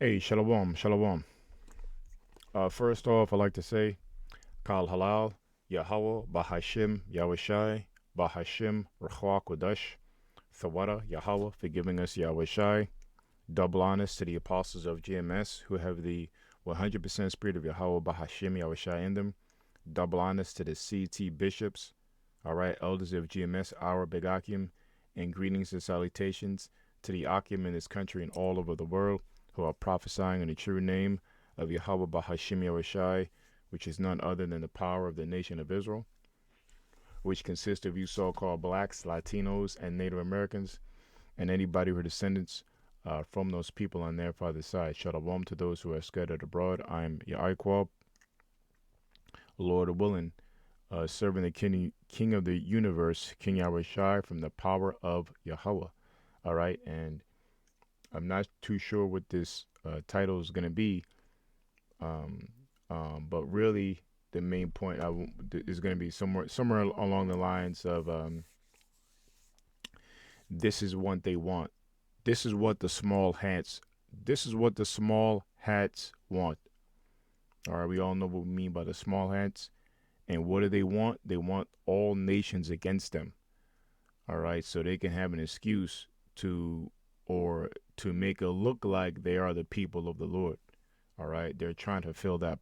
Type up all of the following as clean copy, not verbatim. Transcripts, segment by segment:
Hey, shalom, shalom. First off, I'd like to say, Kal Halal, Yahweh, Bahashim, Yahushai, Bahashim, Ruach Kodesh, Thawada, Yahweh, for giving us Yahushai. Double honors to the apostles of GMS who have the 100% spirit of Yahweh, Bahashim, Yahushai in them. Double honors to the CT bishops, all right, elders of GMS, our Big Akim, and greetings and salutations to the Akim in this country and all over the world who are prophesying in the true name of Yahweh Bahashim Yahushai, which is none other than the power of the nation of Israel, which consists of you so-called blacks, Latinos, and Native Americans, and anybody who are descendants from those people on their father's side. Shalom to those who are scattered abroad. I'm Yaquab, Lord willing, serving the king of the universe, King Yahushai, from the power of Yahweh. All right, and I'm not too sure what this title is going to be, um, but really the main point is going to be somewhere along the lines of this is what they want. This is what the small hats. This is what the small hats want. All right, we all know what we mean by the small hats. And what do they want? They want all nations against them. All right, so they can have an excuse to or to make it look like they are the people of the Lord. All right, they're trying to fill that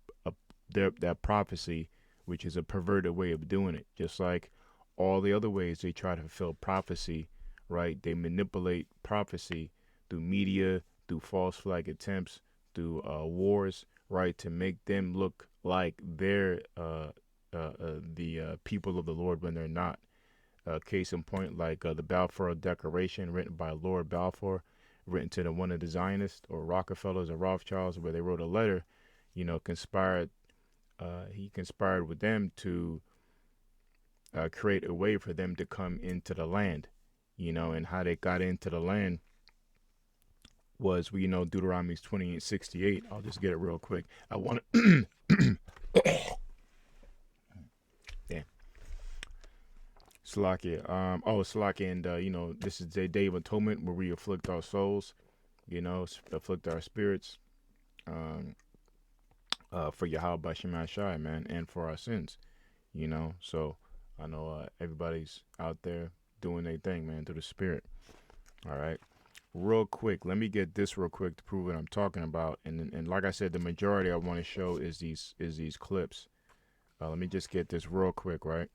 prophecy, which is a perverted way of doing it. Just like all the other ways they try to fulfill prophecy, right? They manipulate prophecy through media, through false flag attempts, through wars, right, to make them look like they're the people of the Lord when they're not. Case in point, like the Balfour Declaration, written by Lord Balfour, written to one of the Zionists or Rockefellers or Rothschilds, where they wrote a letter, conspired. He conspired with them to create a way for them to come into the land, and how they got into the land was, Deuteronomy 28:68. I'll just get it real quick. I want to, yeah, Salakia. Salakia, and this is a day of atonement where we afflict our souls, afflict our spirits, um, for Yahweh Bashim Shai, man, and for our sins, So I know everybody's out there doing their thing, man, through the spirit. All right. Real quick, let me get this real quick to prove what I'm talking about. And like I said, the majority I want to show is these clips. Let me just get this real quick, right?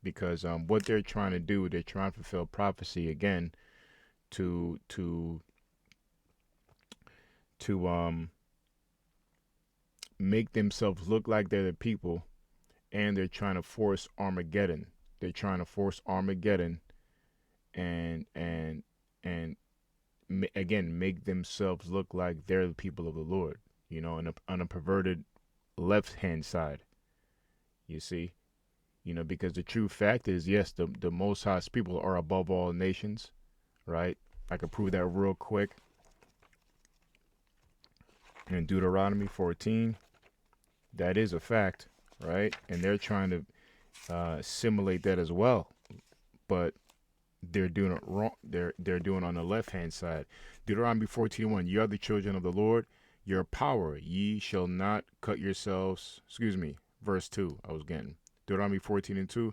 Because what they're trying to do, they're trying to fulfill prophecy again to to make themselves look like they're the people, and they're trying to force Armageddon. They're trying to force Armageddon, and again make themselves look like they're the people of the Lord. On a perverted left hand side. You see, because the true fact is, yes, the Most High's people are above all nations, right? I can prove that real quick in Deuteronomy 14. That is a fact, right? And they're trying to simulate that as well, but they're doing it wrong. They're doing it on the left hand side. Deuteronomy 14:1. You are the children of the Lord. Your power, ye shall not cut yourselves. Excuse me. Verse 2. I was getting Deuteronomy 14:2.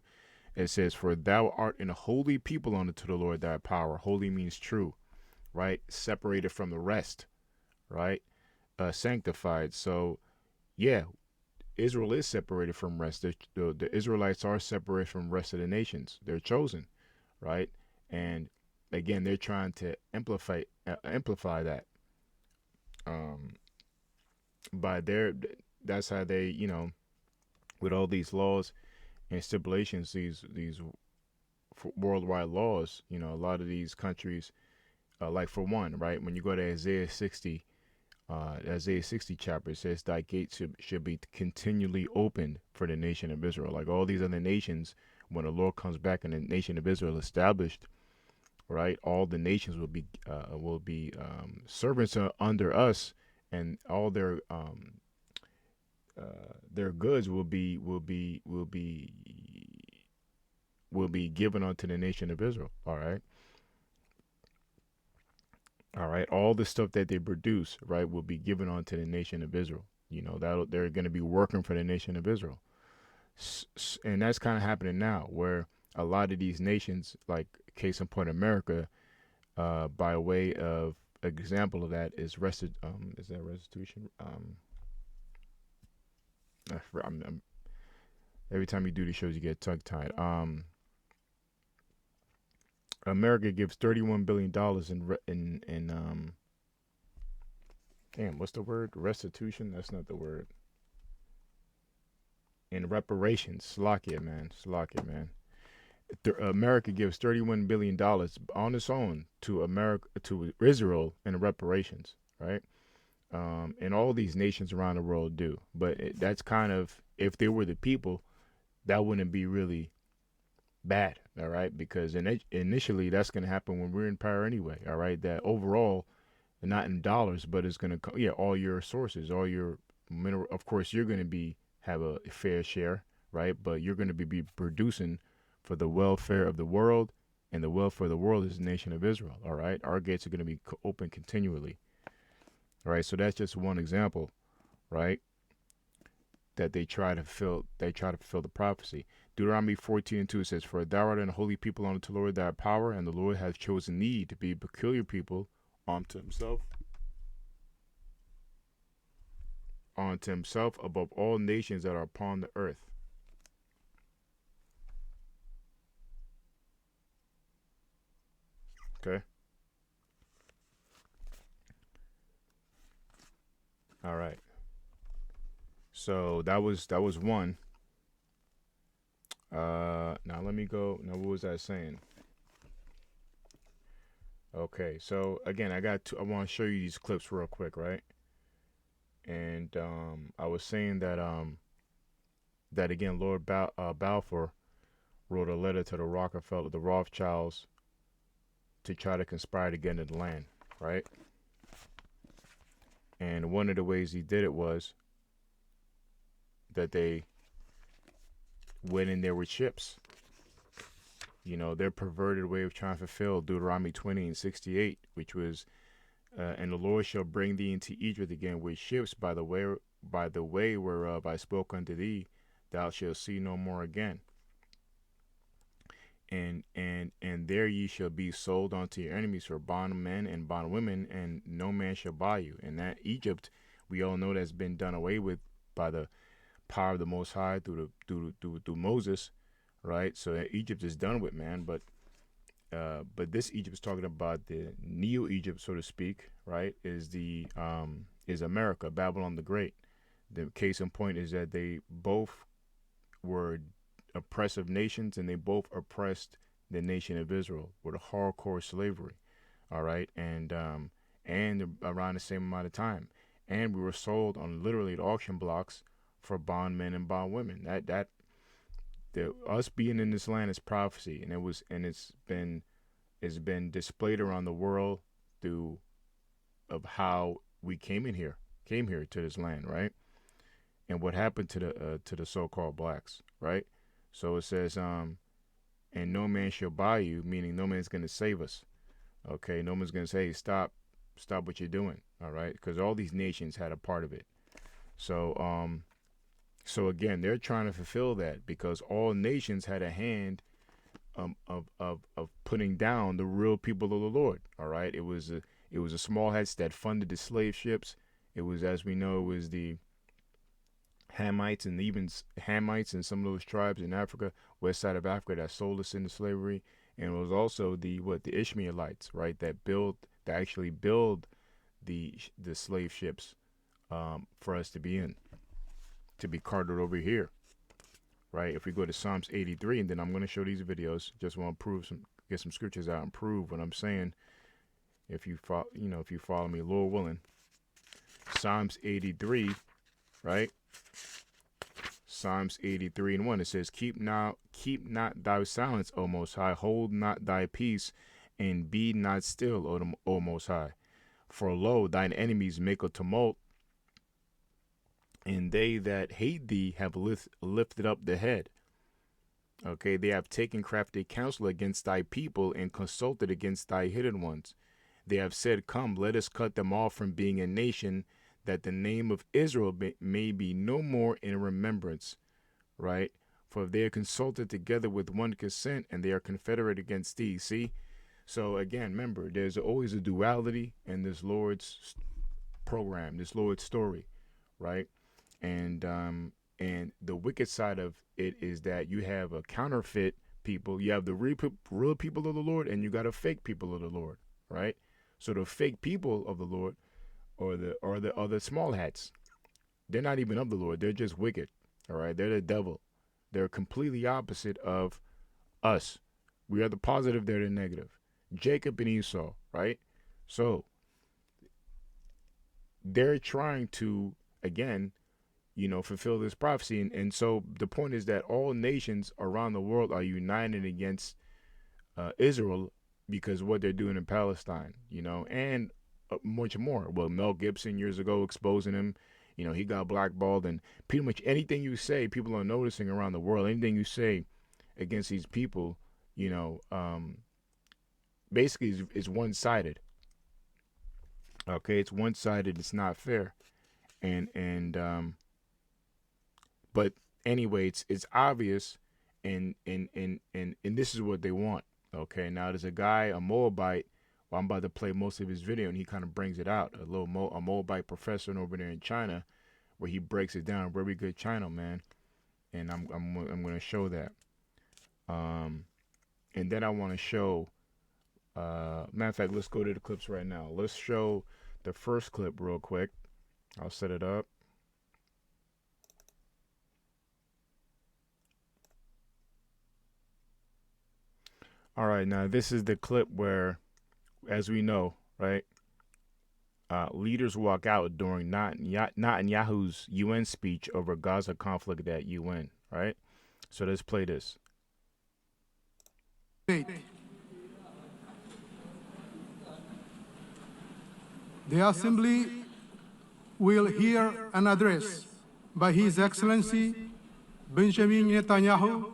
It says, "For thou art an holy people unto the Lord thy power." Holy means true, right? Separated from the rest, right? Sanctified. So yeah, Israel is separated from rest. The Israelites are separated from the rest of the nations. They're chosen, right? And again, they're trying to amplify that um, by their. That's how they, with all these laws and stipulations, these worldwide laws. A lot of these countries, like for one, right? When you go to Isaiah 60 chapter, it says, "Thy gates should be continually opened for the nation of Israel." Like all these other nations, when the Lord comes back and the nation of Israel established, right? All the nations will be servants under us, and all their goods will be given unto the nation of Israel. All right. All right, all the stuff that they produce, right, will be given on to the nation of Israel. You know that they're going to be working for the nation of Israel, and that's kind of happening now, where a lot of these nations, like case in point, America, by way of example of that is that restitution? Every time you do these shows, you get tongue tied. America gives $31 billion in damn, what's the word? Restitution? That's not the word. In reparations. Slovakia, man. Slovakia, man. America gives $31 billion on its own to America, to Israel, in reparations, right? And all these nations around the world do. But that's kind of, if they were the people, that wouldn't be really bad, all right? Because initially, that's going to happen when we're in power anyway, all right? That overall, not in dollars, but it's going to come, yeah, all your sources, all your mineral. Of course, you're going to be have a fair share, right? But you're going to be producing for the welfare of the world, and the welfare of the world is the nation of Israel, all right? Our gates are going to be open continually, all right? So that's just one example, right? That they try to fulfill. They try to fulfill the prophecy. Deuteronomy 14:2 says, "For thou art an holy people unto the Lord thy power, and the Lord hath chosen thee to be a peculiar people unto himself, above all nations that are upon the earth." Okay. All right. So that was one. Now let me go. Now what was I saying? Okay. So again, I want to show you these clips real quick, right? And I was saying that again, Lord Balfour wrote a letter to the Rockefeller, the Rothschilds, to try to conspire to get into the land, right? And one of the ways he did it was that they went in there with ships. You know, their perverted way of trying to fulfill Deuteronomy 20:68, which was, and the Lord shall bring thee into Egypt again with ships by the way whereof I spoke unto thee, thou shalt see no more again. And there ye shall be sold unto your enemies for bondmen and bondwomen, and no man shall buy you. And that Egypt, we all know that's been done away with by the power of the Most High through Moses, right? So Egypt is done with, man. But this Egypt is talking about the Neo Egypt, so to speak, right? Is America, Babylon the Great. The case in point is that they both were oppressive nations, and they both oppressed the nation of Israel with a hardcore slavery. All right, and around the same amount of time, and we were sold on literally the auction blocks for bondmen and bondwomen. The us being in this land is prophecy, and it's been displayed around the world through of how we came here to this land, right? And what happened to the so-called blacks, right? So it says, and no man shall buy you, meaning no man's going to save us. Okay, no one's going to say, hey, stop what you're doing. All right, because all these nations had a part of it. So, so again, they're trying to fulfill that because all nations had a hand of putting down the real people of the Lord. All right, it was a small hats that funded the slave ships. It was, as we know, it was the Hamites and even Hamites and some of those tribes in Africa, west side of Africa, that sold us into slavery. And it was also the Ishmaelites, right, that actually build the slave ships, for us to be in, to be carted over here, right? If we go to Psalms 83, and then I'm going to show these videos, just want to get some scriptures out and prove what I'm saying. If you follow me, Lord willing, Psalms 83, right? Psalms 83:1, it says, keep not thy silence, O Most High, hold not thy peace, and be not still, O Most High. For lo, thine enemies make a tumult, and they that hate thee have lifted up the head. Okay, they have taken crafty counsel against thy people, and consulted against thy hidden ones. They have said, come, let us cut them off from being a nation, that the name of Israel may be no more in remembrance, right? For if they are consulted together with one consent, and they are confederate against thee. See? So again, remember, there's always a duality in this Lord's program, this Lord's story, right? And the wicked side of it is that you have a counterfeit people. You have the real people of the Lord, and you got a fake people of the Lord, right? So the fake people of the Lord, or the small hats, they're not even of the Lord. They're just wicked. All right, they're the devil. They're completely opposite of us. We are the positive. They're the negative. Jacob and Esau, right? So they're trying to, again, fulfill this prophecy. And so the point is that all nations around the world are united against Israel because of what they're doing in Palestine, and much more. Well, Mel Gibson years ago exposing him, he got blackballed, and pretty much anything you say, people are noticing around the world. Anything you say against these people, basically is one-sided. Okay, it's one-sided. It's not fair, and but anyway, it's obvious, and this is what they want. Okay, now there's a guy, a Moabite. Well, I'm about to play most of his video, and he kind of brings it out. A Moabite professor over there in China, where he breaks it down. Very good channel, man. And I'm going to show that. And then I want to show. Matter of fact, let's go to the clips right now. Let's show the first clip real quick. I'll set it up. All right, now this is the clip where, as we know, right, leaders walk out during Netanyahu's UN speech over Gaza conflict at UN, right? So let's play this. The Assembly will hear an address by His Excellency Benjamin Netanyahu,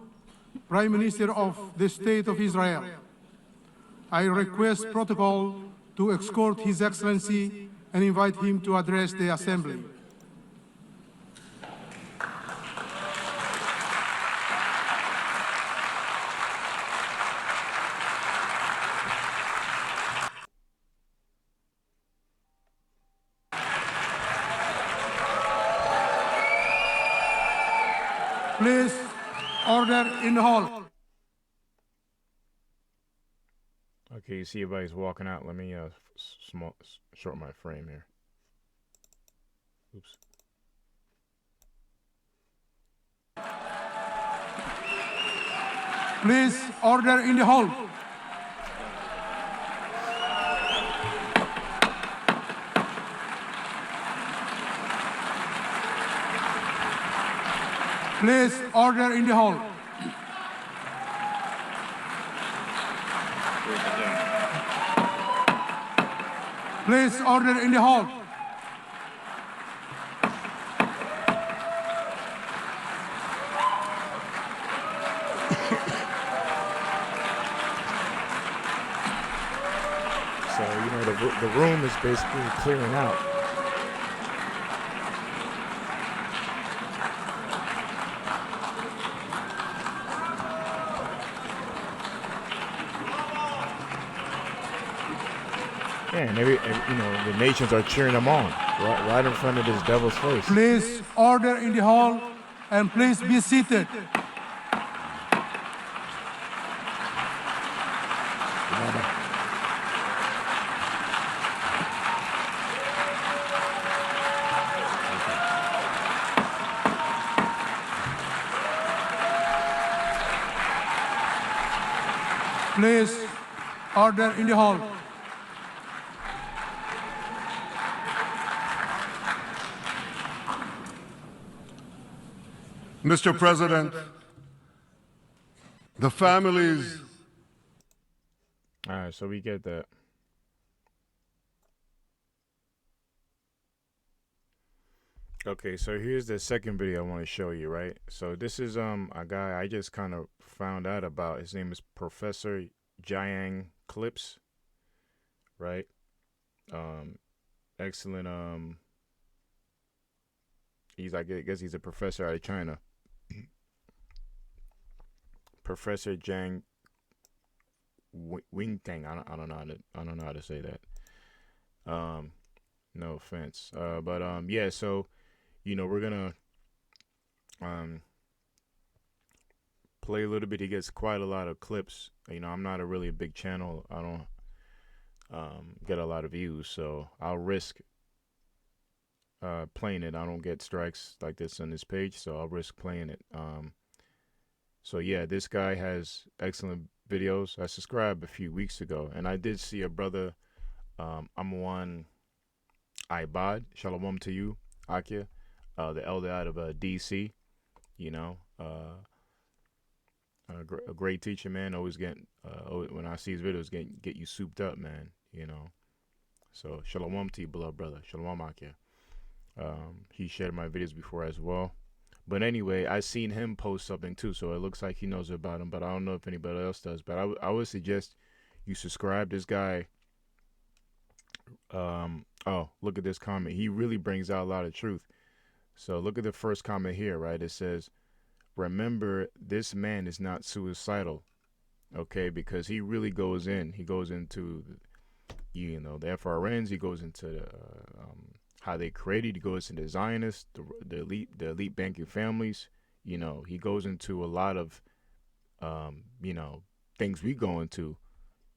Prime Minister of the State of Israel. I request protocol to escort His Excellency and invite him to address the Assembly. Please, order in the hall. Okay, you see everybody's walking out. Let me short my frame here. Oops. Please, order in the hall. Please, order in the hall. Please, order in the hall. So, the room is basically clearing out. Yeah, and the nations are cheering them on right in front of this devil's face. Please order in the hall and please be seated. Please order in the hall. Mr. President, the families. All right, so we get that. Okay, so here's the second video I want to show you, right? So this is a guy I just kind of found out about. His name is Professor Jiang Clips, right? excellent. I guess he's a professor out of China. Professor Zhang Wingtang. I don't know how to say that. Um, no offense. But yeah. So we're gonna um play a little bit. He gets quite a lot of clips. I'm not a really big channel. I don't get a lot of views, so I'll risk playing it. I don't get strikes like this on this page, so I'll risk playing it. So yeah, this guy has excellent videos. I subscribed a few weeks ago, and I did see a brother, Amwan Ibad, shalom to you, Akia, the elder out of DC. You know, a great teacher, man. Always getting when I see his videos, get you souped up, man. So shalom to you, beloved brother. Shalom, Akia. He shared my videos before as well. But anyway, I seen him post something too, so it looks like he knows about him. But I don't know if anybody else does. But I would suggest you subscribe. This guy. Oh, look at this comment. He really brings out a lot of truth. So look at the first comment here, right? It says, "Remember, this man is not suicidal." Okay, because he really goes in. He goes into the FRNs. He goes into how they created. He goes into the Zionists, the elite banking families. He goes into a lot of things we go into,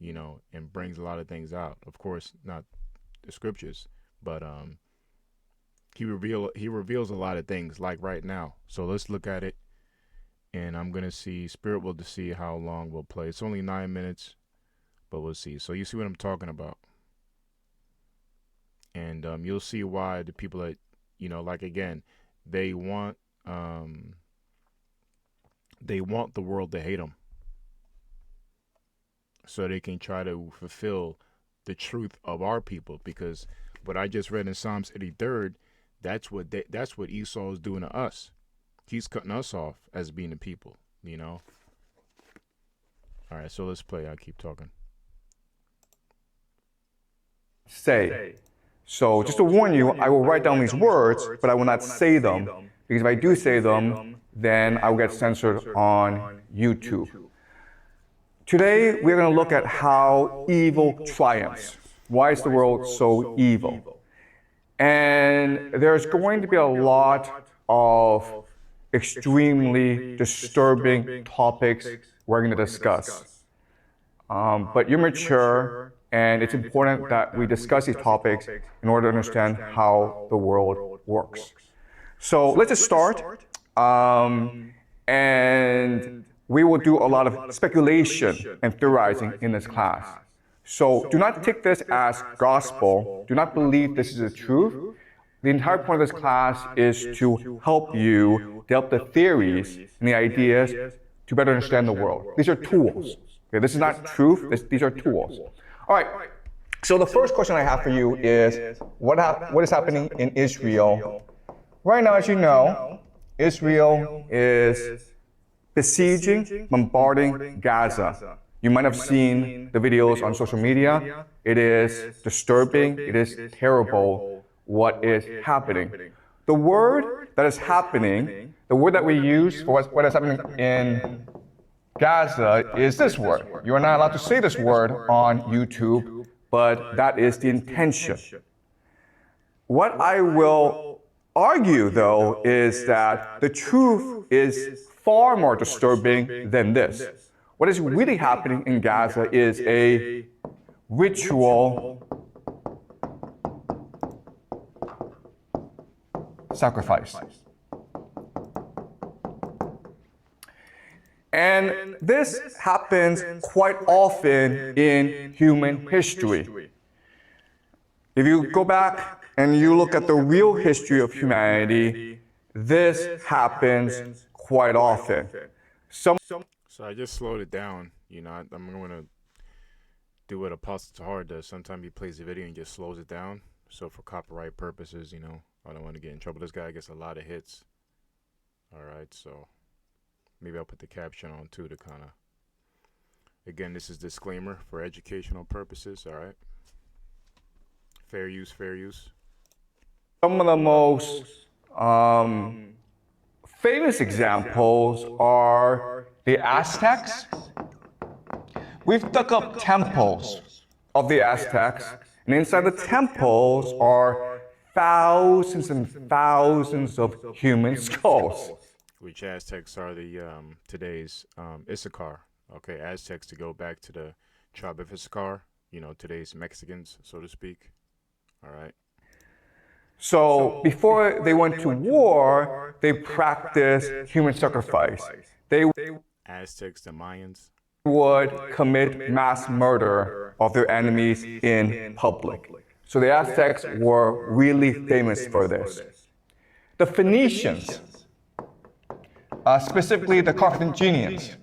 and brings a lot of things out. Of course, not the scriptures, but he reveals a lot of things like right now. So let's look at it, and I'm gonna see Spirit will to see how long we'll play. It's only 9 minutes, but we'll see. So you see what I'm talking about. And you'll see why the people that like, again, they want the world to hate them, so they can try to fulfill the truth of our people. Because what I just read in Psalms 83rd, that's what Esau is doing to us. He's cutting us off as being the people. All right, so let's play. I'll keep talking. Say. So just to warn you, I will write down these words, but I will not say them, because if I do say them, then I will get censored on YouTube. Today, we're going to look at how evil triumphs. Why is the world so evil? And there's going to be a lot of extremely disturbing topics we're going to discuss. But you're mature, and it's important that we discuss these topics in order to understand how the world works. So let's just start, and we will do a lot of speculation and theorizing in this class. So do not take this as gospel. Do not believe this is the truth. The entire point of this class is to help you develop the theories and the ideas to better understand the world. These are tools. Okay, this is not truth. These are tools. All right. So the first question I have for you is, what is happening in Israel? Right now, as you know, Israel is besieging, bombarding Gaza. You might have seen the videos on social media. It is disturbing. It is terrible what is happening. The word that is happening, the word that we use for what is happening in Gaza is this word. You are not allowed to say this word on YouTube, but that is the intention. What I will argue, though, is that the truth is far more disturbing than this. What is really happening in Gaza is a ritual sacrifice. And this happens quite often in human history. If you go back and you look at the real history of humanity, this happens quite often. So I just slowed it down. I'm going to do what Apostle Tahar does. Sometimes he plays the video and just slows it down. So for copyright purposes, I don't want to get in trouble. This guy gets a lot of hits. All right, so maybe I'll put the caption on too to kind of, again, this is disclaimer for educational purposes, all right? Fair use, fair use. Some of the most famous examples are the Aztecs. We've dug up temples of the Aztecs, and inside the temples are thousands and thousands of human skulls. Which Aztecs are the today's Issachar. Okay, Aztecs, to go back to the tribe of Issachar, you know, today's Mexicans, so to speak. All right. So before they went to war, they practiced human sacrifice. They Aztecs, the Mayans. would commit mass murder of their enemies in public. So the Aztecs were really famous for this. The Phoenicians, specifically the Carthaginians,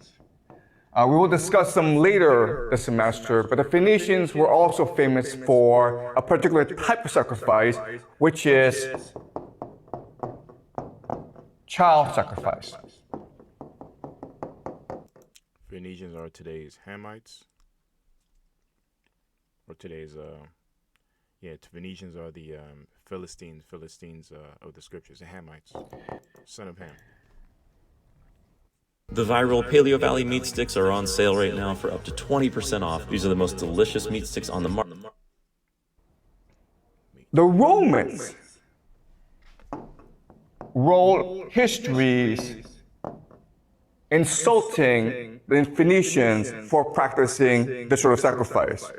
we will discuss them later this semester, but the Phoenicians were also famous for a particular type of sacrifice, which is child sacrifice. Phoenicians are today's Hamites. Or today's, Phoenicians are the Philistines of the scriptures, the Hamites, son of Ham. The viral Paleo Valley meat sticks are on sale right now for up to 20% off. These are the most delicious meat sticks on the market. The Romans wrote histories insulting the Phoenicians for practicing this sort of sacrifice.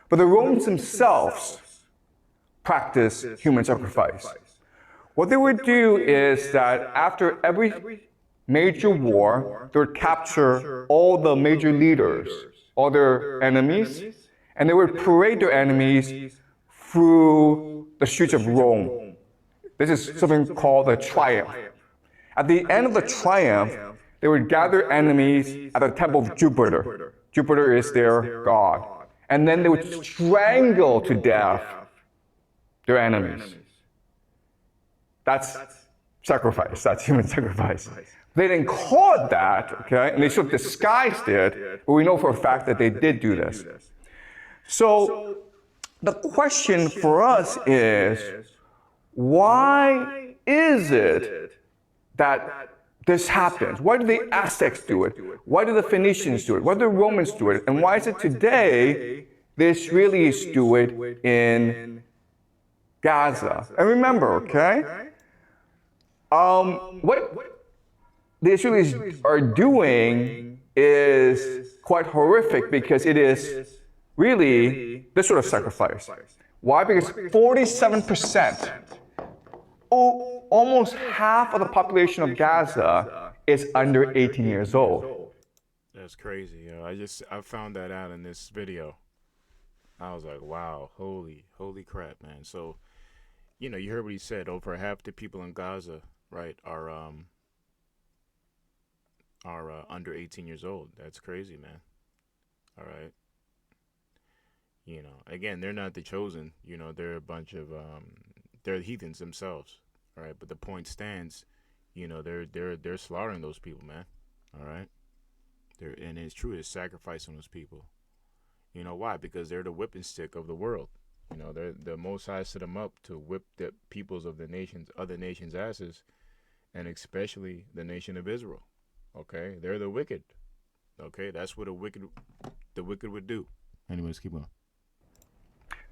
But the Romans themselves practiced human sacrifice. What they would do is that after every major war, they would capture all the major leaders, all their enemies, and they would parade their enemies through the streets of Rome. This is something called the triumph. At the end of the triumph, they would gather enemies at the temple of Jupiter. Jupiter is their god. And then they would strangle to death their enemies. That's sacrifice. That's human sacrifice. They didn't call it that, okay? And they sort of disguised it, but we know for a fact that they did do this. So the question for us is, why is it that this happens? Why do the Aztecs do it? Why do the Phoenicians do it? Why do the Romans do it? And why is it today the Israelis do it in Gaza? And remember, okay? What the Israelis are doing is quite horrific because it is really this sort of sacrifice. Why? Because 47%, almost half of the population of Gaza is under 18 years old. That's crazy. I found that out in this video. I was like, wow, holy crap, man. So, you heard what he said. Over half the people in Gaza, right, are under 18 years old. That's crazy, man. All right. Again, they're not the chosen. They're a bunch of they're heathens themselves. All right, but the point stands. They're slaughtering those people, man. All right. And it's true. It's sacrificing those people. Why? Because they're the whipping stick of the world. The Most High set them up to whip the peoples of other nations' asses, and especially the nation of Israel. Okay, they're the wicked. Okay, that's what the wicked would do. Anyways, keep on.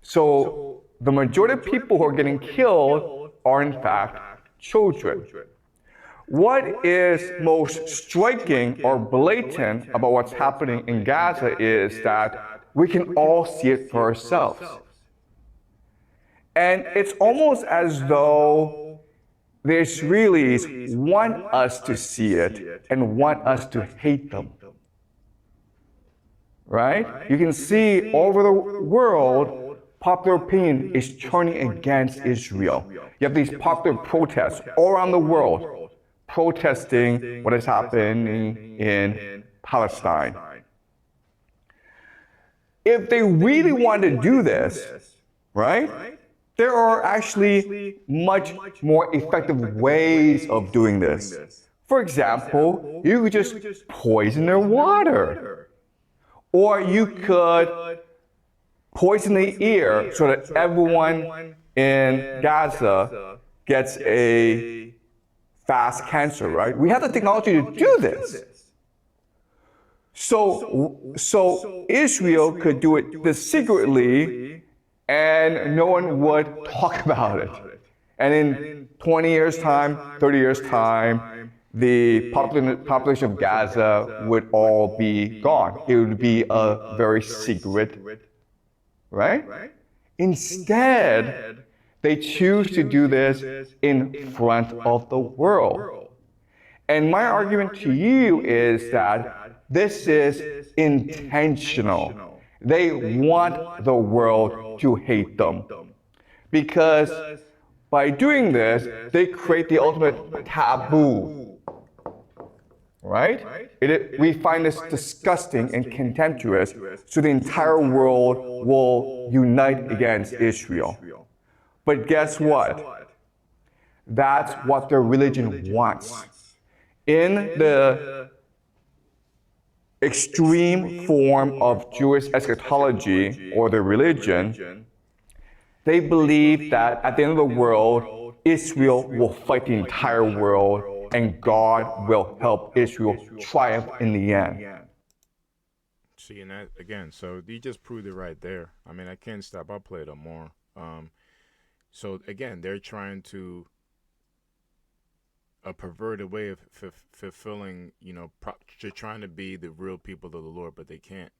So the majority of people who are getting killed are in fact children. What is most striking or blatant about what's happening in Gaza is that we can all see it for ourselves. And it's almost as though the Israelis want us to see it and want us to hate them. Right? You can see all over the world, popular opinion is turning against Israel. You have these popular protests all around the world protesting what is happening in Palestine. If they really want to do this, right? There are actually much more effective ways of doing this. For example, you could just poison their water. Or you could poison the ear so that everyone in Gaza gets a fast cancer, right? We have the technology to do this. So Israel could do it this secretly and no one would talk about it. And in 20 years' time, 30 years' time, the population of Gaza would all be gone. It would be a very secret, right? Instead, they choose to do this in front of the world. And my argument to you is that this is intentional. They want the world to hate them. Because by doing this, they create the ultimate taboo. Right? We find this disgusting and contemptuous, so the entire world will unite against Israel. But guess what? That's what their religion wants. In the extreme form of Jewish eschatology or their religion, they believe that at the end of the world, Israel will fight the entire world and God will help Israel triumph in the end. See, and that again, so you just proved it right there. I mean, I can't stop. I'll play them more. So again, they're trying to a perverted way of fulfilling, they're trying to be the real people of the Lord, but they can't.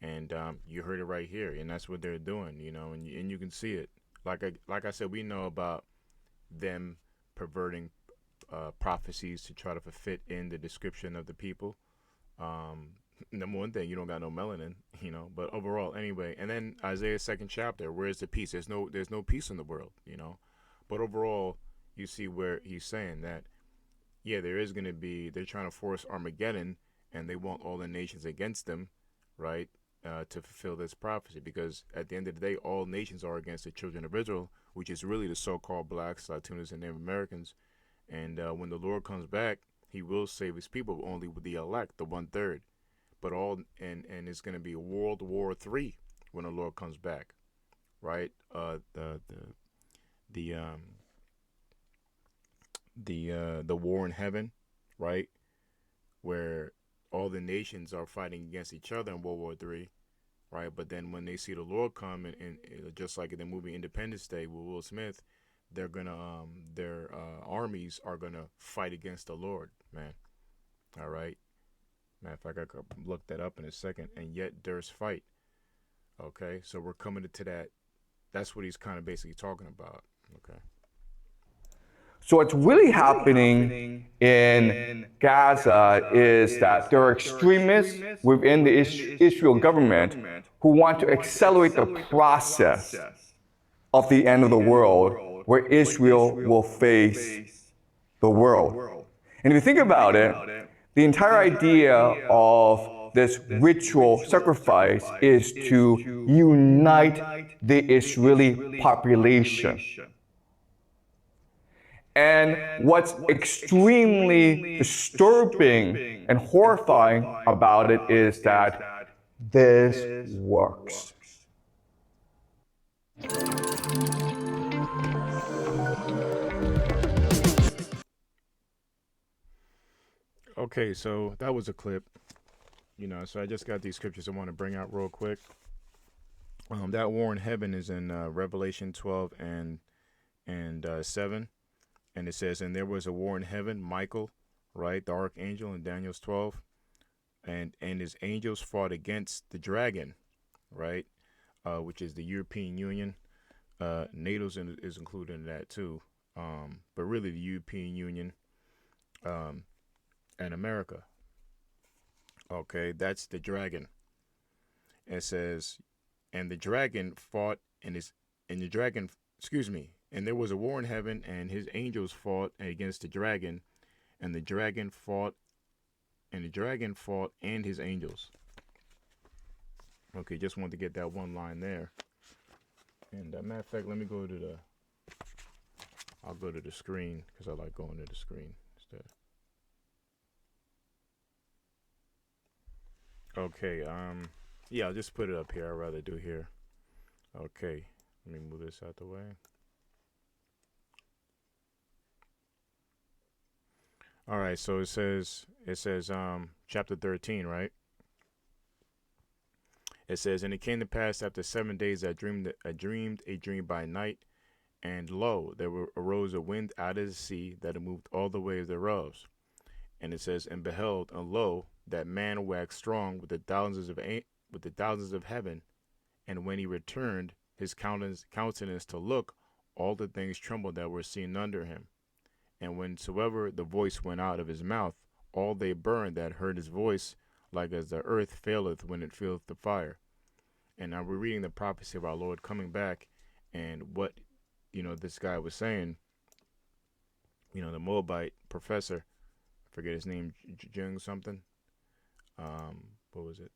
And you heard it right here, and that's what they're doing, and you can see it. Like I said, we know about them perverting prophecies to try to fit in the description of the people. Number one thing, you don't got no melanin, But overall, anyway, and then Isaiah's 2nd chapter, where's the peace? There's no peace in the world, But overall, you see where he's saying that, yeah, they're trying to force Armageddon, and they want all the nations against them, right? To fulfill this prophecy, because at the end of the day, all nations are against the children of Israel, which is really the so-called blacks, Latinos, and Native Americans. And when the Lord comes back, he will save his people, only with the elect, the 1/3. But and it's going to be World War III when the Lord comes back, right? The war in heaven, right, where all the nations are fighting against each other in World War III, right? But then when they see the Lord come, and just like in the movie Independence Day with Will Smith, they're gonna their armies are gonna fight against the Lord, man. All right. Matter of fact, I could look that up in a second. And yet there's fight. Okay, so we're coming to that. That's what he's kind of basically talking about. Okay. So what's really happening in Gaza is that there are extremists within the Israel government who want to accelerate the process of the end of the world, where Israel will face the world. And if you think about it, the entire idea of this ritual sacrifice is to unite the Israeli population. And what's extremely disturbing and horrifying about it is that this works. Okay, so that was a clip. So I just got these scriptures I want to bring out real quick. That war in heaven is in Revelation 12 and 7. And it says, and there was a war in heaven, Michael, right, the archangel in Daniel's 12, and his angels fought against the dragon, right, which is the European Union. NATO is included in that too, but really the European Union and America. Okay, that's the dragon. It says, and the dragon fought and there was a war in heaven, and his angels fought against the dragon, and the dragon fought and his angels. Okay, just wanted to get that one line there. And matter of fact, let me go to I'll go to the screen, because I like going to the screen instead. Okay, yeah, I'll just put it up here. I'd rather do here. Okay, let me move this out the way. All right, so it says chapter 13, right? It says, and it came to pass after 7 days I dreamed a dream by night, and lo, arose a wind out of the sea that moved all the waves thereof. And it says, and beheld, and lo, that man waxed strong with the thousands of heaven, and when he returned his countenance to look, all the things trembled that were seen under him. And whensoever the voice went out of his mouth, all they burned that heard his voice, like as the earth faileth when it feeleth the fire. And now we're reading the prophecy of our Lord coming back, and what this guy was saying. The Moabite professor, I forget his name, Jung something. What was it?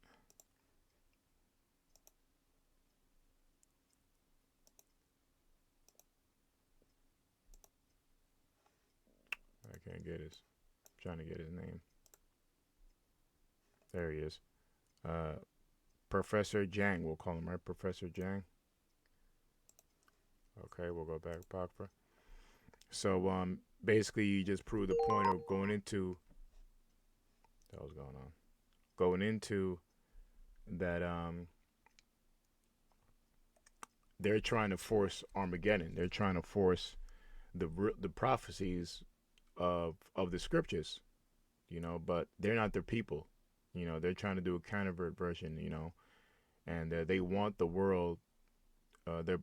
I can't get his. Trying to get his name. There he is. Professor Jang, we'll call him, right? Professor Jang. Okay, we'll go back to Pakra. So basically you just proved the point of going into what was going on. Going into that they're trying to force Armageddon. They're trying to force the prophecies of the scriptures, but they're not their people. They're trying to do a countervert version, and they want the world. They're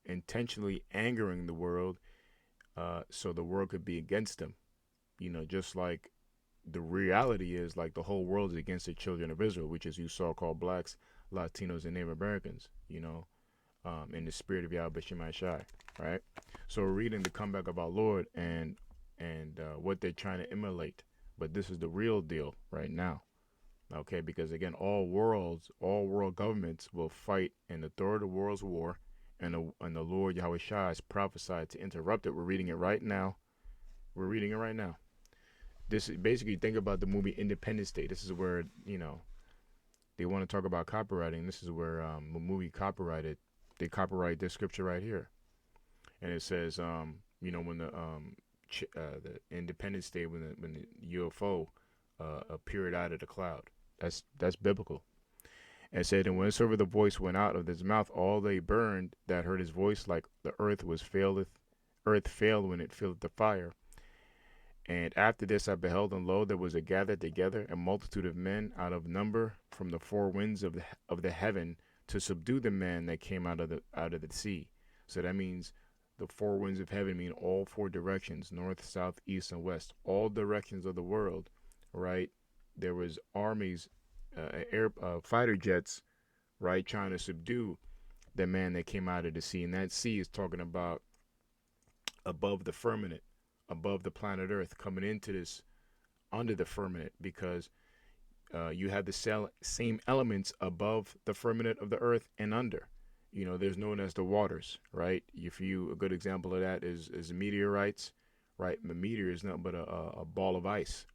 intentionally angering the world, so the world could be against them. Just like the reality is, like the whole world is against the children of Israel, which is you saw called blacks, Latinos, and Native Americans. In the spirit of Yahweh Shemai Shai, right? So we're reading the comeback of our Lord and what they're trying to emulate, but this is the real deal right now. Okay, because again, all world governments will fight in the third world's war, and the Lord Yahweh Shai has prophesied to interrupt it. We're reading it right now. This is basically, think about the movie Independence Day. This is where they want to talk about copywriting. This is where a movie copyrighted. They copyright this scripture right here, and it says when the Independence Day, when the UFO appeared out of the cloud. That's biblical. And it said, and whensoever the voice went out of his mouth, all they burned that heard his voice, like the earth failed when it filled the fire. And after this I beheld, and lo, there was a gathered together a multitude of men out of number from the four winds of the heaven to subdue the man that came out of the sea. So that means the four winds of heaven mean all four directions: north, south, east, and west, all directions of the world, right? There was armies, fighter jets, right, trying to subdue the man that came out of the sea. And that sea is talking about above the firmament, above the planet Earth, coming into this under the firmament, because you have the same elements above the firmament of the Earth and under. There's known as the waters, right? A good example of that is meteorites, right? The meteor is nothing but a ball of ice.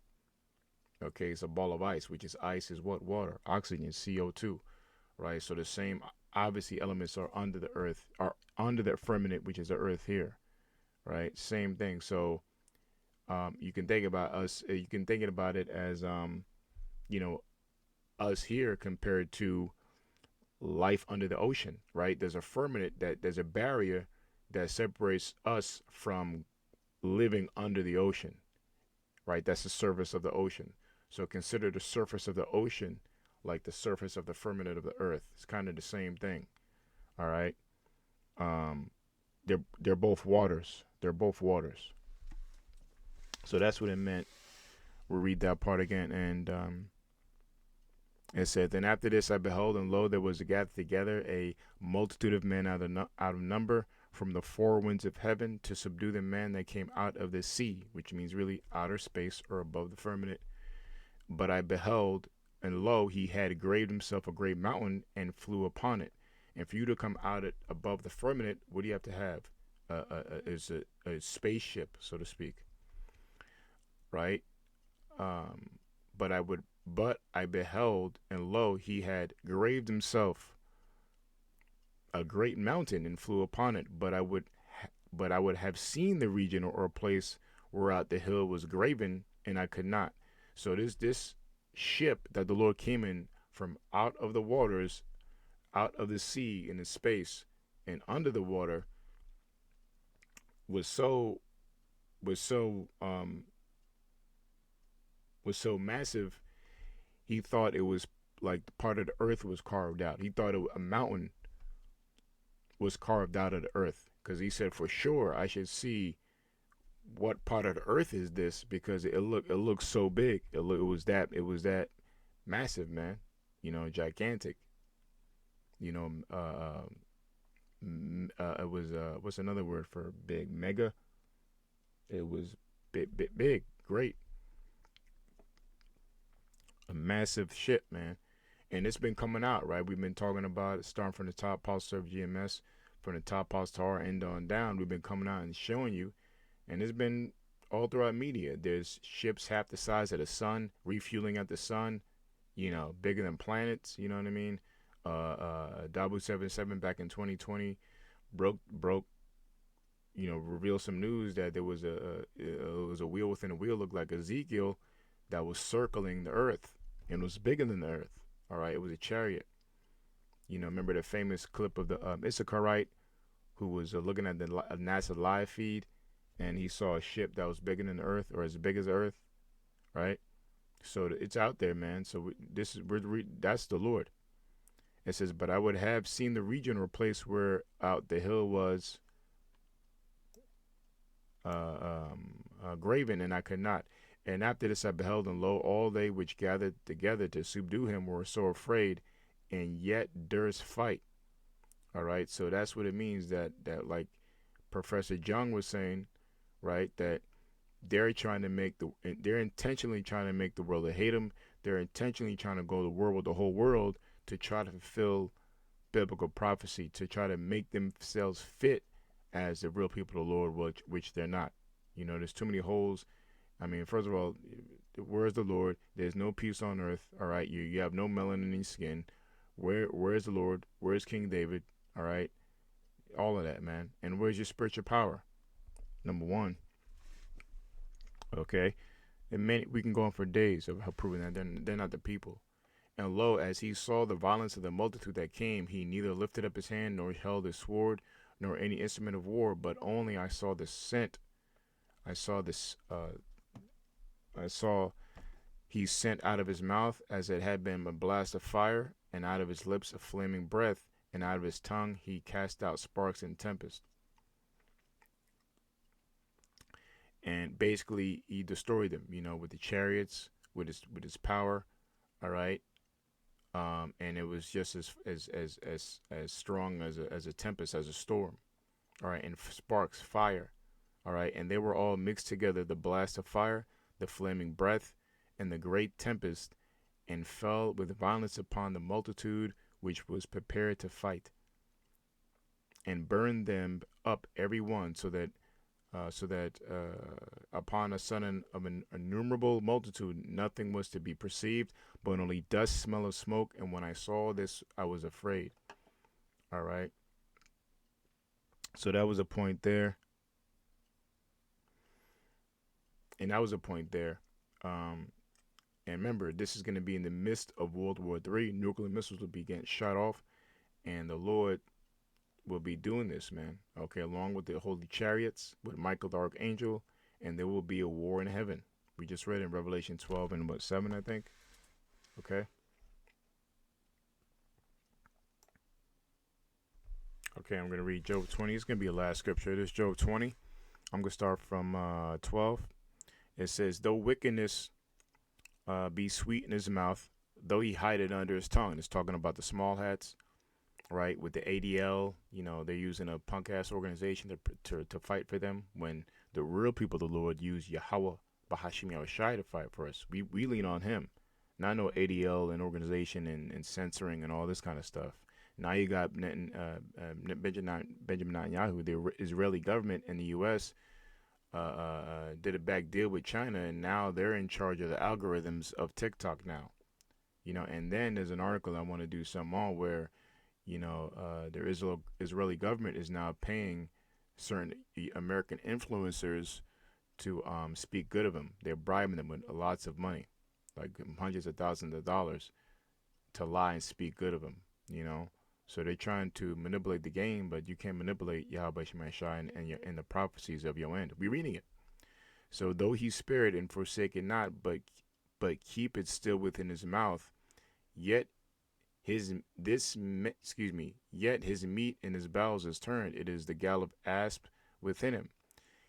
Okay, it's a ball of ice, which is ice is what? Water, oxygen, CO2, right? So the same obviously elements are under the earth, are under the firmament, which is the earth here, right? Same thing. So you can think about us. You can think about it as us here compared to life under the ocean, right? There's a firmament, there's a barrier that separates us from living under the ocean, right? That's the surface of the ocean. So consider the surface of the ocean like the surface of the firmament of the earth. It's kind of the same thing. All right. They're both waters. So that's what it meant. We'll read that part again. And it said, then after this I beheld, and lo, there was gathered together a multitude of men out of number from the four winds of heaven to subdue the man that came out of the sea, which means really outer space or above the firmament. But I beheld, and lo, he had graved himself a great mountain and flew upon it. And for you to come out above the firmament, what do you have to have? Is a spaceship, so to speak, right? But I beheld, and lo, he had graved himself a great mountain and flew upon it, but I would have seen the region or place whereout the hill was graven, and I could not. So this ship that the Lord came in from out of the waters, out of the sea, in the space, and under the water was so was so um was so massive. He thought it was like part of the earth was carved out. He thought a mountain was carved out of the earth, because he said, for sure I should see what part of the earth is this, because it looks so big. It was that massive, man. Gigantic. It was what's another word for big? Mega. It was big, great, a massive ship, man. And it's been coming out, right? We've been talking about it, starting from the top, Pulse Serve GMS, from the top, Pulse Tower, end on down. We've been coming out and showing you, and it's been all throughout media. There's ships half the size of the sun, refueling at the sun, bigger than planets. You know what I mean? Dabu 77 back in 2020 broke, revealed some news that there was a wheel within a wheel, looked like Ezekiel, that was circling the earth and was bigger than the earth. All right, it was a chariot. Remember the famous clip of the Issacharite who was looking at the NASA live feed, and he saw a ship that was bigger than the earth, or as big as the earth, right? So it's out there, man. So that's the Lord. It says, but I would have seen the region or place where out the hill was graven, and I could not. And after this I beheld, and lo, all they which gathered together to subdue him were so afraid, and yet durst fight. All right, so that's what it means, that like Professor Jung was saying, right, that they're intentionally trying to make the world to hate him. They're intentionally trying to go to war with the whole world to try to fulfill biblical prophecy, to try to make themselves fit as the real people of the Lord, which they're not. There's too many holes. I mean, first of all, where's the Lord? There's no peace on earth. All right, you have no melanin in your skin. Where's the Lord? Where's King David? All right, all of that, man. And where's your spiritual power? Number one. Okay, and we can go on for days of proving that they're not the people. And lo, as he saw the violence of the multitude that came, he neither lifted up his hand, nor held his sword, nor any instrument of war, but only I saw the scent. I saw he sent out of his mouth as it had been a blast of fire, and out of his lips a flaming breath, and out of his tongue he cast out sparks and tempest. And basically he destroyed them, with the chariots, with his power. All right. And it was just as strong as a tempest, as a storm. All right, and sparks, fire. All right, and they were all mixed together, the blast of fire, the flaming breath, and the great tempest, and fell with violence upon the multitude which was prepared to fight, and burned them up every one, so that upon a sudden of an innumerable multitude nothing was to be perceived, but only dust, smell of smoke. And when I saw this, I was afraid. All right. So that was a point there. And that was a point there. And remember, this is going to be in the midst of World War III. Nuclear missiles will be getting shot off, and the Lord will be doing this, man. Okay, along with the holy chariots, with Michael the Archangel, and there will be a war in heaven. We just read in Revelation 12 and 7, I think. Okay. Okay, I'm going to read Job 20. It's going to be the last scripture. This is Job 20. I'm going to start from 12. It says, though wickedness be sweet in his mouth, though he hide it under his tongue. It's talking about the small hats, right? With the ADL, they're using a punk ass organization to fight for them, when the real people of the Lord use Yahweh Bahashim Yahushai to fight for us. We lean on him, not no ADL and organization and censoring and all this kind of stuff. Now you got Benjamin Netanyahu, the Israeli government, and the U.S. Did a back deal with China, and now they're in charge of the algorithms of TikTok now. And then there's an article I want to do some on where, the Israeli government is now paying certain American influencers to speak good of him. They're bribing them with lots of money, like hundreds of thousands of dollars, to lie and speak good of him. You know, so they're trying to manipulate the game, but you can't manipulate Yahweh Shemashai and the prophecies of your end. We're reading it. So though he spared and forsaken not, but keep it still within his mouth, yet yet his meat in his bowels is turned. It is the gall of asp within him.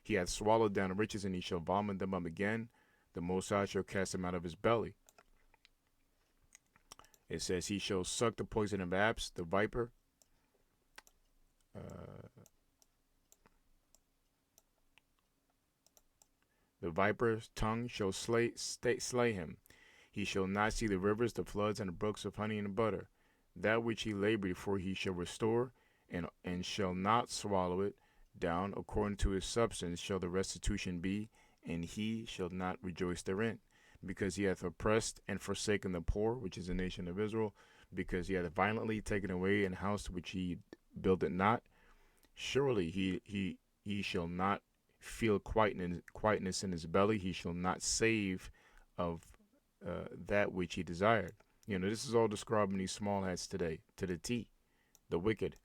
He hath swallowed down riches, and he shall vomit them up again. The Most High shall cast them out of his belly. It says, he shall suck the poison of asps, the viper. The viper's tongue shall slay him. He shall not see the rivers, the floods, and the brooks of honey and butter. That which he labored for he shall restore, and shall not swallow it down. According to his substance shall the restitution be, and he shall not rejoice therein. Because he hath oppressed and forsaken the poor, which is the nation of Israel, because he hath violently taken away an house which he builded not. Surely he shall not feel quietness in his belly. He shall not save of that which he desired. This is all describing these small hats today, to the T, the wicked.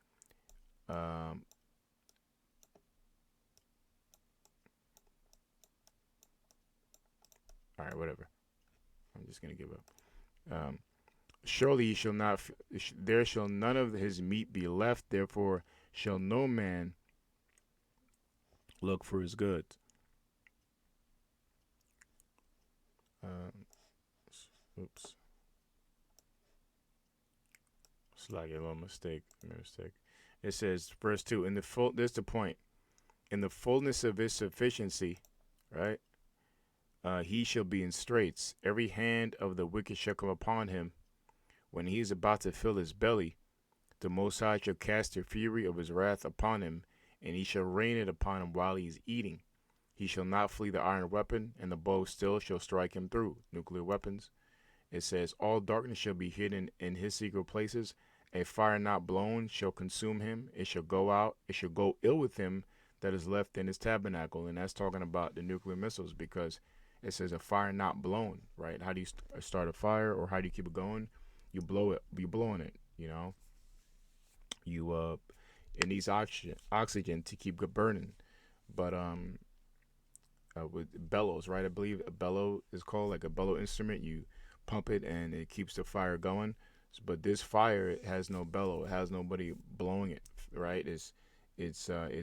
All right, whatever. I'm just gonna give up. Surely he shall not. There shall none of his meat be left. Therefore shall no man look for his goods. Oops. It's like a little mistake. It says, verse 2, there's the point. In the fullness of his sufficiency, right? He shall be in straits. Every hand of the wicked shall come upon him. When he is about to fill his belly, the Most High shall cast the fury of his wrath upon him, and he shall rain it upon him while he is eating. He shall not flee the iron weapon, and the bow still shall strike him through. Nuclear weapons. It says, all darkness shall be hidden in his secret places. A fire not blown shall consume him. It shall go out. It shall go ill with him that is left in his tabernacle. And that's talking about the nuclear missiles, because it says a fire not blown, right? How do you start a fire, or how do you keep it going? You blow it. You blowing it, You it needs oxygen to keep it burning. But with bellows, right? I believe a bellow is called, like a bellow instrument. You pump it and it keeps the fire going. But this fire, it has no bellow. It has nobody blowing it, right? It's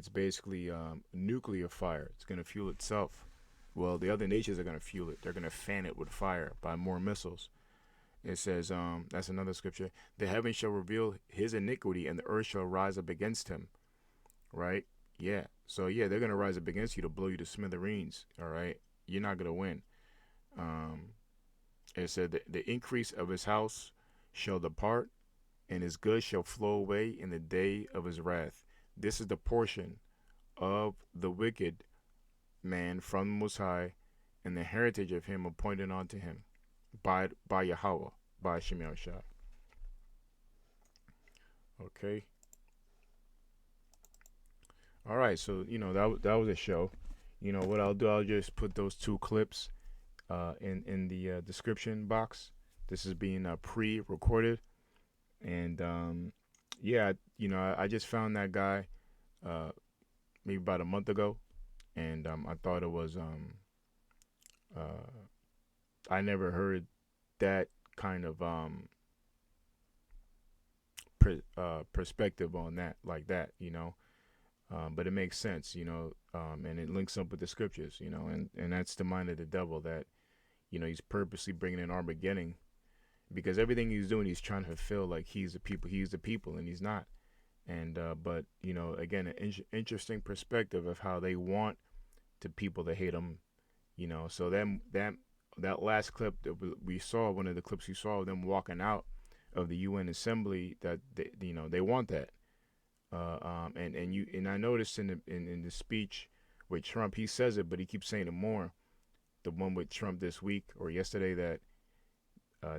basically nuclear fire. It's gonna fuel itself. Well, the other nations are gonna fuel it. They're gonna fan it with fire by more missiles. It says, that's another scripture. The heavens shall reveal his iniquity, and the earth shall rise up against him. Right? Yeah. So yeah, they're gonna rise up against you to blow you to smithereens. All right. You're not gonna win. It said the increase of his house shall depart, and his goods shall flow away in the day of his wrath. This is the portion of the wicked man from the Most High, and the heritage of him appointed unto him by Yahweh, by Shemel Shai. Okay. All right. So that was a show. What I'll do, I'll just put those two clips in the description box. This is being pre-recorded, and yeah, I just found that guy maybe about a month ago, and I thought it was I never heard that kind of perspective on that, like that, but it makes sense, and it links up with the scriptures, and that's the mind of the devil, that he's purposely bringing in Armageddon, because everything he's doing, he's trying to fulfill like he's the people, and he's not. And but again, an interesting perspective of how they want the people to hate them, so that last clip that we saw, one of the clips you saw of them walking out of the UN assembly, that they want that, and I noticed in the speech with Trump, he says it, but he keeps saying it more. The one with Trump this week or yesterday, that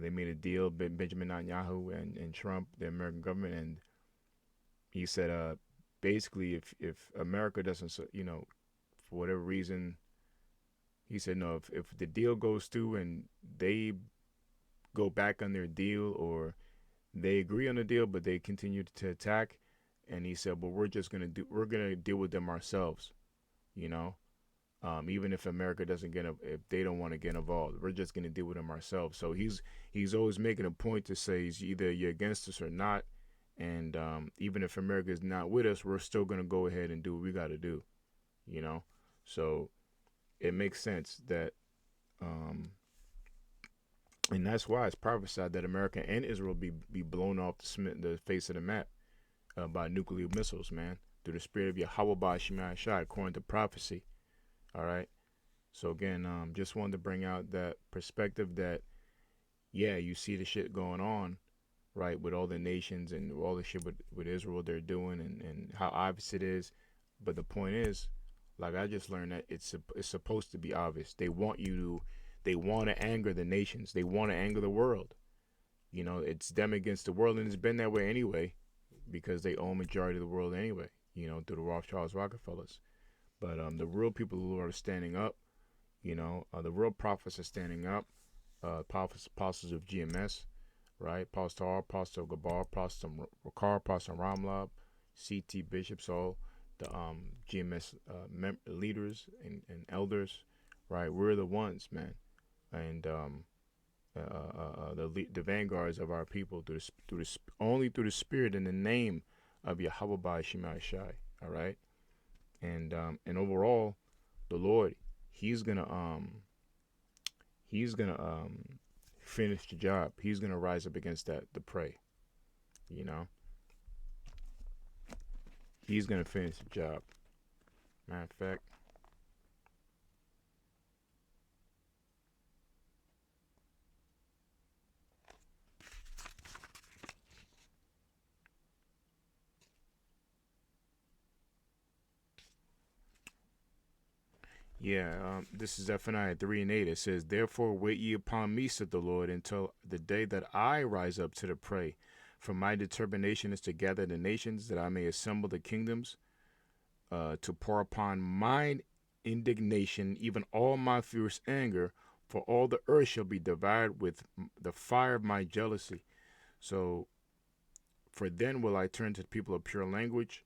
they made a deal, Benjamin Netanyahu and Trump, the American government, and he said, basically, if America doesn't, for whatever reason, he said no. If the deal goes through and they go back on their deal, or they agree on the deal but they continue to attack, and he said, well, we're gonna deal with them ourselves, you know. Even if America doesn't if they don't want to get involved, we're just gonna deal with them ourselves. So he's always making a point to say either you're against us or not, and even if America is not with us, we're still gonna go ahead and do what we got to do, you know. So it makes sense that, and that's why it's prophesied that America and Israel be blown off the face of the map by nuclear missiles, man, through the spirit of Yahweh by Shemai Shai, according to prophecy. All right. So again, just wanted to bring out that perspective that, yeah, you see the shit going on, right, with all the nations and all the shit with Israel they're doing, and how obvious it is. But the point is, like I just learned, that it's supposed to be obvious. They want to anger the nations. They want to anger the world. You know, it's them against the world, and it's been that way anyway, because they own majority of the world anyway, you know, through the Rothschilds, Rockefellers. But the real people who are standing up, you know, the real prophets are standing up, apostles of GMS, right? Apostle R, Apostle Gabar, Apostle Ricard, Apostle Ramlab, CT bishops, all the GMS leaders and elders, right? We're the ones, man, and the vanguards of our people only through the spirit and the name of Yahweh by Shemai Shai. All right, and overall, the Lord, He's gonna finish the job. He's gonna rise up against the prey. You know, He's gonna finish the job. Matter of fact. Yeah, this is Zephaniah 3 and 8. It says, therefore wait ye upon me, said the Lord, until the day that I rise up to the prey. For my determination is to gather the nations, that I may assemble the kingdoms, to pour upon mine indignation, even all my fierce anger, for all the earth shall be devoured with the fire of my jealousy. So, for then will I turn to the people of pure language.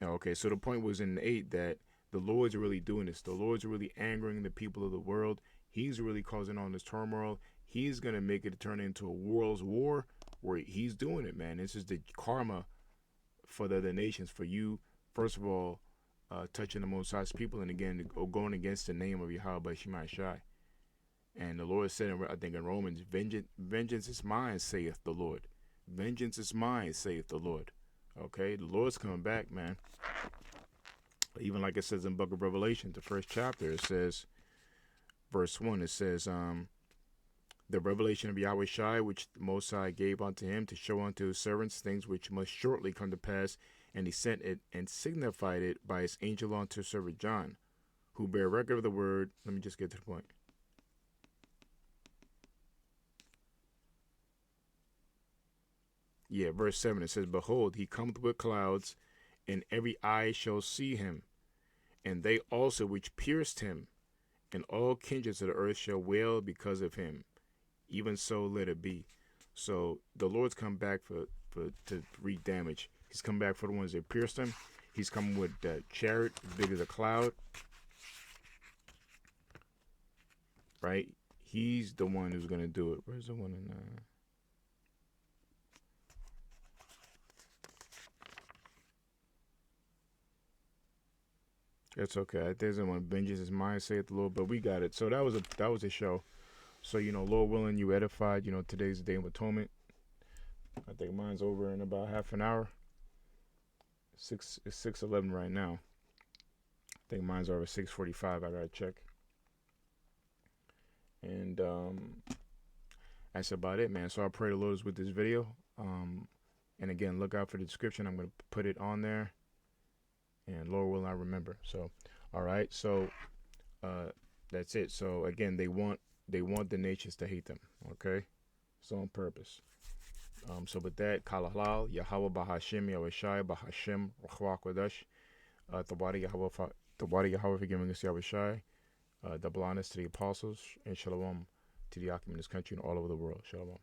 Okay, so the point was in 8 that the Lord's really doing this. The Lord's really angering the people of the world. He's really causing all this turmoil. He's going to make it turn into a world's war, where he's doing it, man. This is the karma for the other nations, for you, first of all, touching the Most High's people, and again, going against the name of Yahweh Shemai Shai. And the Lord said, I think in Romans, vengeance is mine, saith the Lord. Vengeance is mine, saith the Lord. Okay, the Lord's coming back, man. Even like it says in the book of Revelation, the first chapter, it says, verse 1, it says, the revelation of Yahweh Shai, which the Most High gave unto him to show unto his servants things which must shortly come to pass, and he sent it and signified it by his angel unto his servant John, who bear record of the word. Let me just get to the point. Yeah, verse 7, it says, behold, he cometh with clouds, and every eye shall see him, and they also which pierced him, and all kindreds of the earth shall wail because of him. Even so let it be. So the Lord's come back to wreak damage. He's come back for the ones that pierced him. He's coming with that chariot as big as a cloud. Right? He's the one who's going to do it. Where's the one in That's okay. There's the one. Vengeance is mine, saith the Lord. But we got it. So that was a show. So, you know, Lord willing, you edified. You know, today's the Day of Atonement. I think mine's over in about half an hour. It's 6:11 right now. I think mine's over 6:45. I gotta check. And that's about it, man. So I pray the Lord is with this video. And again, look out for the description. I'm gonna put it on there. And Lord will I remember. So, all right. So, that's it. So again, they want the nations to hate them. Okay, so on purpose. So with that, Kala Halal, Yahweh Bahashim, Yahweh Shai, Bahashim, Ruach Kodesh, Tabari Yahweh for giving us Yahweh Shai, double honors to the apostles, and Shalom to the Akim in this country and all over the world. Shalom.